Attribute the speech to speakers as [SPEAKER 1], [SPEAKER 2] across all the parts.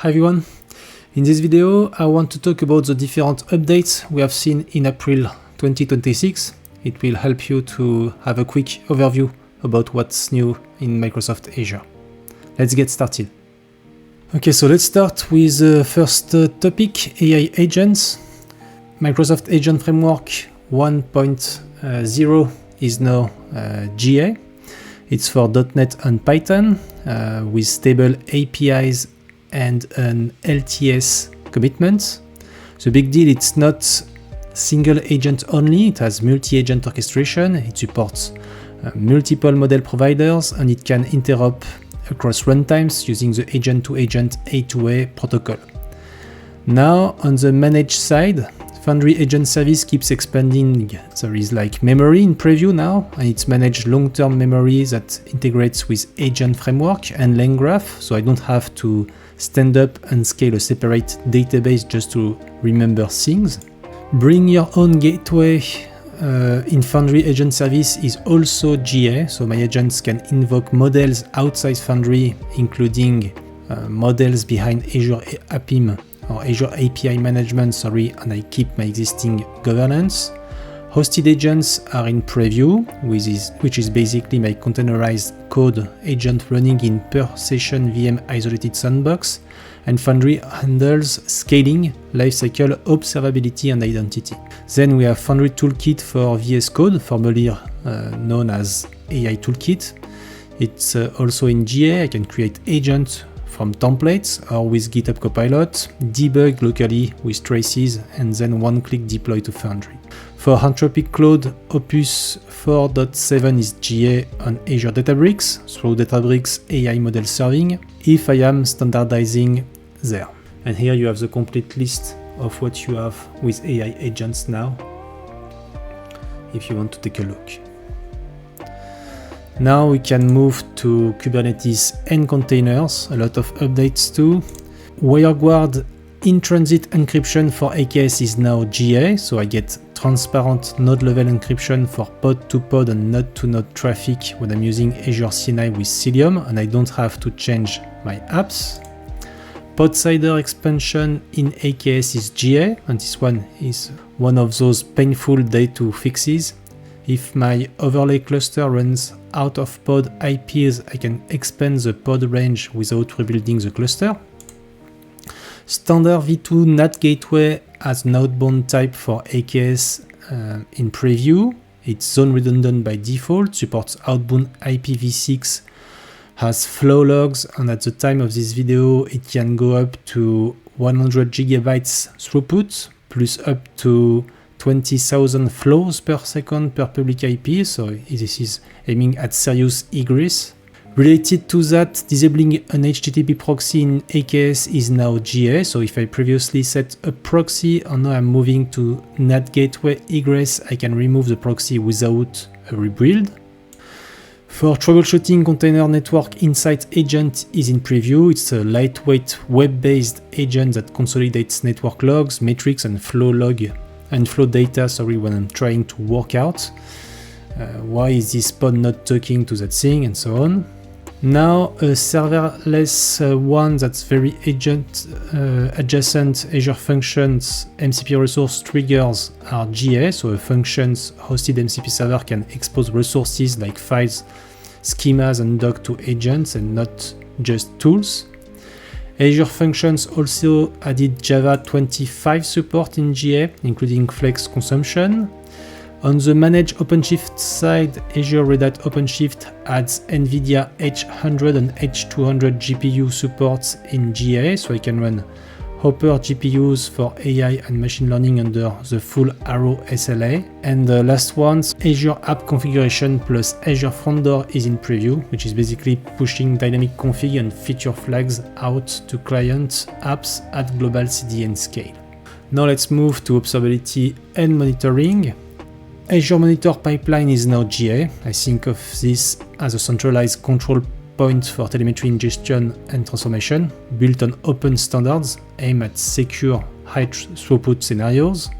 [SPEAKER 1] Hi everyone, in this video I want to talk about the different updates we have seen in April 2026. It will help you to have a quick overview about what's new in Microsoft Azure. Let's get started. Okay, so let's start with the first topic, AI agents. Microsoft Agent Framework 1.0 is now GA. It's for .NET and Python with stable APIs and an LTS commitment. The big deal, it's not single agent only, it has multi-agent orchestration, it supports multiple model providers, and it can interop across runtimes using the agent-to-agent A2A protocol. Now, on the managed side, Foundry Agent Service keeps expanding. There is like memory in preview now, and it's managed long-term memory that integrates with Agent Framework and LangGraph, so I don't have to stand up and scale a separate database just to remember things. Bring your own gateway in Foundry Agent Service is also GA, so my agents can invoke models outside Foundry, including models behind Azure APIM or Azure API Management, and I keep my existing governance. Hosted agents are in preview, which is basically my containerized code agent running in per session VM isolated sandbox, and Foundry handles scaling, lifecycle, observability, and identity. Then we have Foundry Toolkit for VS Code, formerly known as AI Toolkit. It's also in GA. I can create agents from templates or with GitHub Copilot, debug locally with traces, and then one-click deploy to Foundry. For Anthropic Cloud, Opus 4.7 is GA on Azure Databricks through Databricks AI model serving, if I am standardizing there. And here you have the complete list of what you have with AI agents now, if you want to take a look. Now we can move to Kubernetes and Containers, a lot of updates too. WireGuard in-transit encryption for AKS is now GA, so I get transparent node-level encryption for pod-to-pod and node-to-node traffic when I'm using Azure CNI with Cilium, and I don't have to change my apps. Podsider expansion in AKS is GA, and this one is one of those painful day-2 fixes. If my overlay cluster runs out of pod IPs, I can expand the pod range without rebuilding the cluster. Standard v2 NAT gateway has an outbound type for AKS in preview. It's zone redundant by default, supports outbound IPv6, has flow logs, and at the time of this video it can go up to 100 gigabytes throughput, plus up to 20,000 flows per second per public IP, so this is aiming at serious egress. Related to that, disabling an HTTP proxy in AKS is now GA, so if I previously set a proxy and now I'm moving to NAT gateway egress, I can remove the proxy without a rebuild. For troubleshooting container network insight agent is in preview. It's a lightweight web-based agent that consolidates network logs, metrics, and flow data when I'm trying to work out why is this pod not talking to that thing, and so on. Now a serverless one that's very adjacent Azure Functions MCP resource triggers are GA, so a functions hosted MCP server can expose resources like files, schemas, and doc to agents and not just tools. Azure Functions also added Java 25 support in GA, including flex consumption. On the managed OpenShift side, Azure Red Hat OpenShift adds NVIDIA H100 and H200 GPU supports in GA, so I can run Hopper GPUs for AI and machine learning under the full Arrow SLA. And the last one, Azure App Configuration plus Azure Front Door is in preview, which is basically pushing dynamic config and feature flags out to client apps at global CDN scale. Now let's move to Observability and Monitoring. Azure Monitor Pipeline is now GA. I think of this as a centralized control point for telemetry ingestion and transformation, built on open standards aimed at secure high throughput scenarios.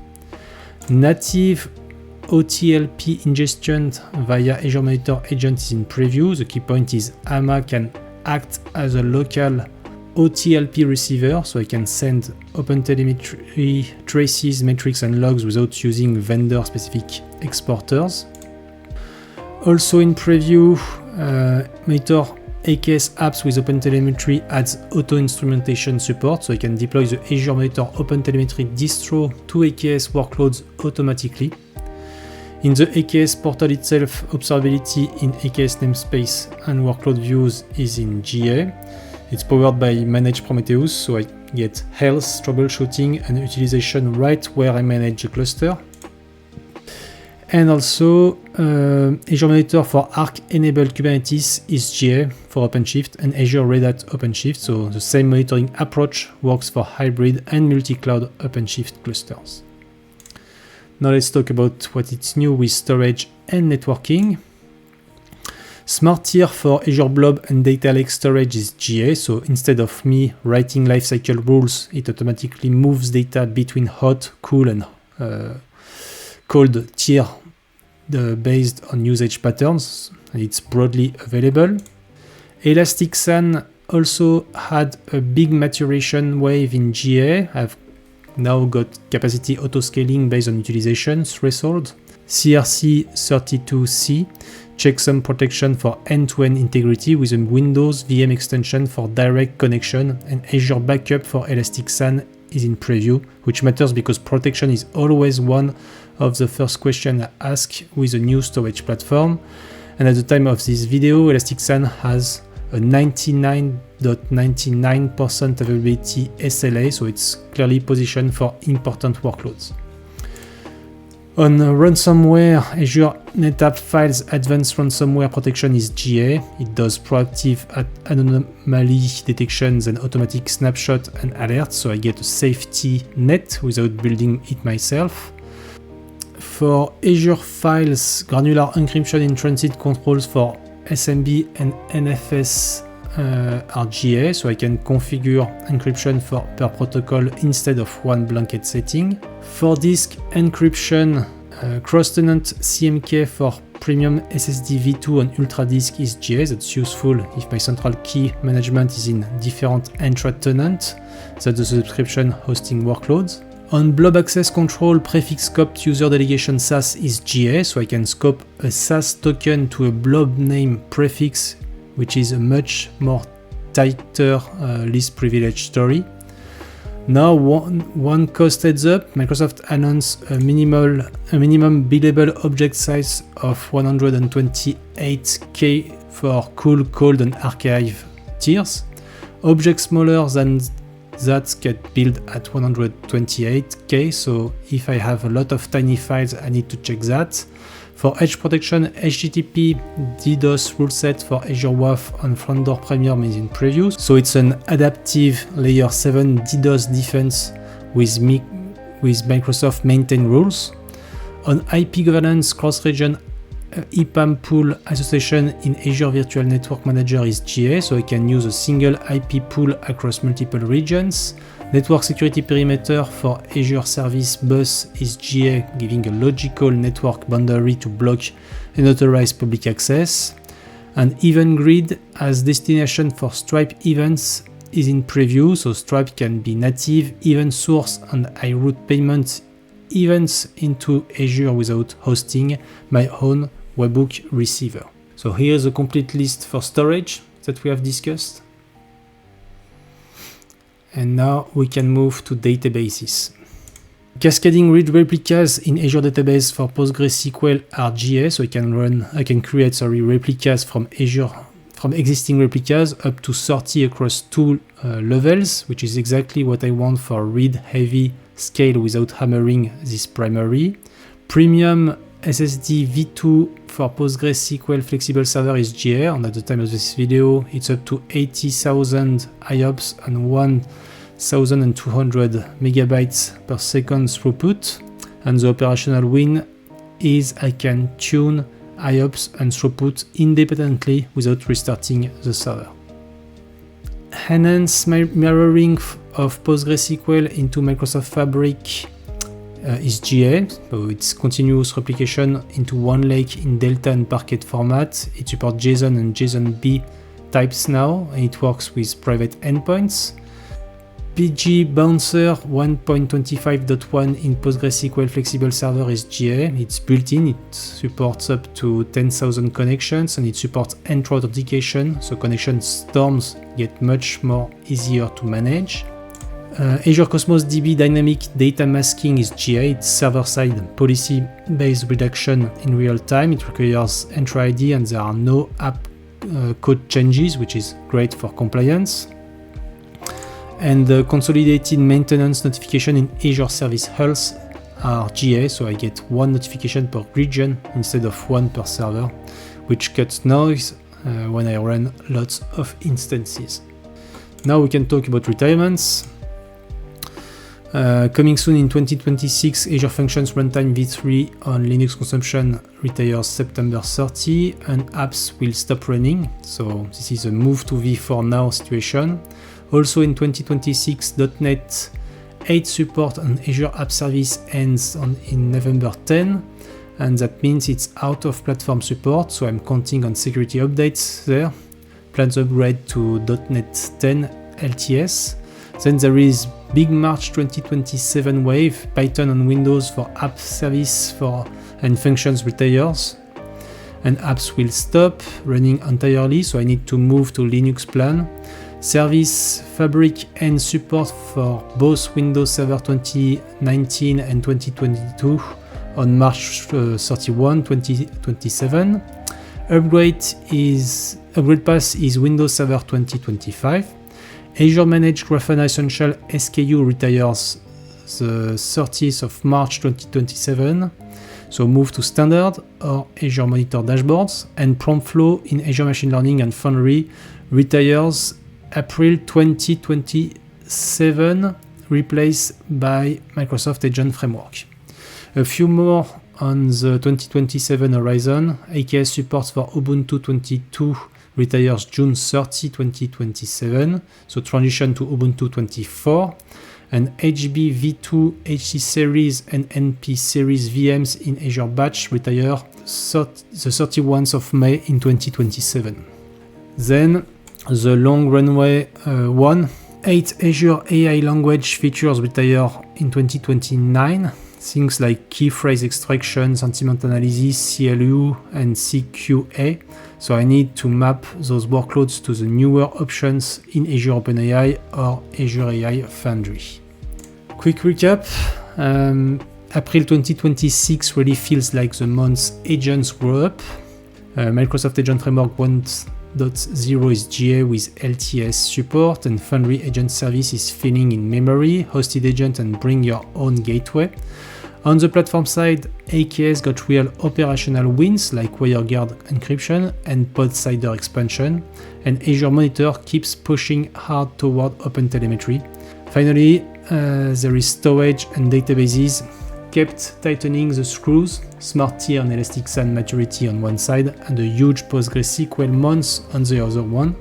[SPEAKER 1] Native OTLP ingestion via Azure Monitor Agent is in preview. The key point is AMA can act as a local OTLP receiver, so I can send OpenTelemetry traces, metrics and logs without using vendor-specific exporters. Also in preview, Monitor AKS apps with OpenTelemetry adds auto-instrumentation support, so I can deploy the Azure Monitor OpenTelemetry distro to AKS workloads automatically. In the AKS portal itself, observability in AKS namespace and workload views is in GA. It's powered by Manage Prometheus, so I get health, troubleshooting and utilization right where I manage the cluster. And also, Azure Monitor for Arc-enabled Kubernetes is GA for OpenShift and Azure Red Hat OpenShift, so the same monitoring approach works for hybrid and multi-cloud OpenShift clusters. Now let's talk about what is new with storage and networking. Smart tier for Azure Blob and Data Lake storage is GA, so instead of me writing lifecycle rules, it automatically moves data between hot, cool and cold tier based on usage patterns, and it's broadly available. Elastic-SAN also had a big maturation wave in GA. I've now got capacity auto-scaling based on utilization threshold. CRC32C checksum protection for end-to-end integrity with a Windows VM extension for direct connection, and Azure Backup for Elastic-SAN is in preview, which matters because protection is always one of the first questions I ask with a new storage platform. And at the time of this video, Elastic-SAN has a 99.99% availability SLA, so it's clearly positioned for important workloads. On ransomware, Azure NetApp Files Advanced Ransomware Protection is GA. It does proactive anomaly detections and automatic snapshot and alerts, so I get a safety net without building it myself. For Azure Files, granular encryption in transit controls for SMB and NFS are GA, so I can configure encryption per protocol instead of one blanket setting. For disk encryption, cross-tenant CMK for premium SSD v2 on UltraDisk is GA. That's useful if my central key management is in different intra-tenant, that's the subscription hosting workloads. On blob access control, prefix scoped user delegation SAS is GA, so I can scope a SAS token to a blob name prefix, which is a much more tighter least privilege story. Now, one cost heads up, Microsoft announced a minimum billable object size of 128K for cool, cold and archive tiers. Objects smaller than that get billed at 128K, so if I have a lot of tiny files, I need to check that. For edge protection, HTTP DDoS rule set for Azure WAF on front door Premium is in preview, so it's an adaptive layer 7 DDoS defense with Microsoft maintained rules. On IP governance, cross-region EPAM pool association in Azure Virtual Network Manager is GA, so I can use a single IP pool across multiple regions. Network security perimeter for Azure Service Bus is GA, giving a logical network boundary to block unauthorized public access. And Event Grid as destination for Stripe events is in preview, so Stripe can be native event source, and I route payment events into Azure without hosting my own webhook receiver. So here's a complete list for storage that we have discussed. And now we can move to databases. Cascading read replicas in Azure Database for PostgreSQL are GA, so I can create replicas from Azure, from existing replicas up to 30 across 2 levels, which is exactly what I want for read-heavy scale without hammering this primary. Premium SSD v2 for PostgreSQL Flexible Server is GA, and at the time of this video, it's up to 80,000 IOPS and 1,200 megabytes per second throughput. And the operational win is I can tune IOPS and throughput independently without restarting the server. Enhance mirroring of PostgreSQL into Microsoft Fabric is GA, so it's continuous replication into one lake in Delta and Parquet format. It supports JSON and JSONB types now, and it works with private endpoints. PG Bouncer 1.25.1 in PostgreSQL Flexible Server is GA. It's built-in, it supports up to 10,000 connections, and it supports Entra authentication, so connection storms get much more easier to manage. Azure Cosmos DB Dynamic Data Masking is GA. It's server-side policy-based reduction in real time. It requires Entra ID, and there are no app code changes, which is great for compliance. And the consolidated maintenance notification in Azure Service Health are GA, so I get one notification per region instead of one per server, which cuts noise when I run lots of instances. Now we can talk about retirements. Coming soon in 2026, Azure Functions Runtime v3 on Linux consumption retires September 30, and apps will stop running, so this is a move to v4 now situation. Also in 2026, .NET 8 support on Azure App Service ends in November 10, and that means it's out of platform support, so I'm counting on security updates there. Plans upgrade to .NET 10 LTS. Then there is Big March 2027 wave, Python on Windows for App Service and Functions retires, and apps will stop running entirely, so I need to move to Linux plan. Service Fabric and support for both Windows Server 2019 and 2022 on March 31, 2027. Upgrade path is Windows Server 2025. Azure Managed Grafana Essential SKU retires the 30th of March 2027. So move to Standard or Azure Monitor Dashboards. And Promptflow in Azure Machine Learning and Foundry retires April 2027, replaced by Microsoft Agent Framework. A few more on the 2027 horizon. AKS support for Ubuntu 22 retires June 30, 2027, so transition to Ubuntu 24. And HB V2, HC series and NP series VMs in Azure Batch retire the 31st of May in 2027. Then the long runway 8 Azure AI language features retire in 2029. Things like key phrase extraction, sentiment analysis, CLU, and CQA. So I need to map those workloads to the newer options in Azure OpenAI or Azure AI Foundry. Quick recap. April 2026 really feels like the month agents grow up. Microsoft Agent Framework 1.0 is GA with LTS support, and Foundry Agent Service is filling in memory, hosted agent, and bring your own gateway. On the platform side, AKS got real operational wins like WireGuard encryption and PodCider expansion, and Azure Monitor keeps pushing hard toward OpenTelemetry. Finally, there is storage and databases kept tightening the screws, Smart Tier and Elasticsearch maturity on one side, and a huge PostgreSQL months on the other one.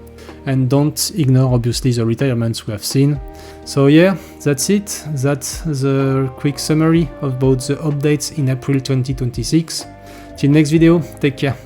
[SPEAKER 1] And don't ignore obviously the retirements we have seen. So yeah, that's it. That's the quick summary about the updates in April 2026. Till next video, take care.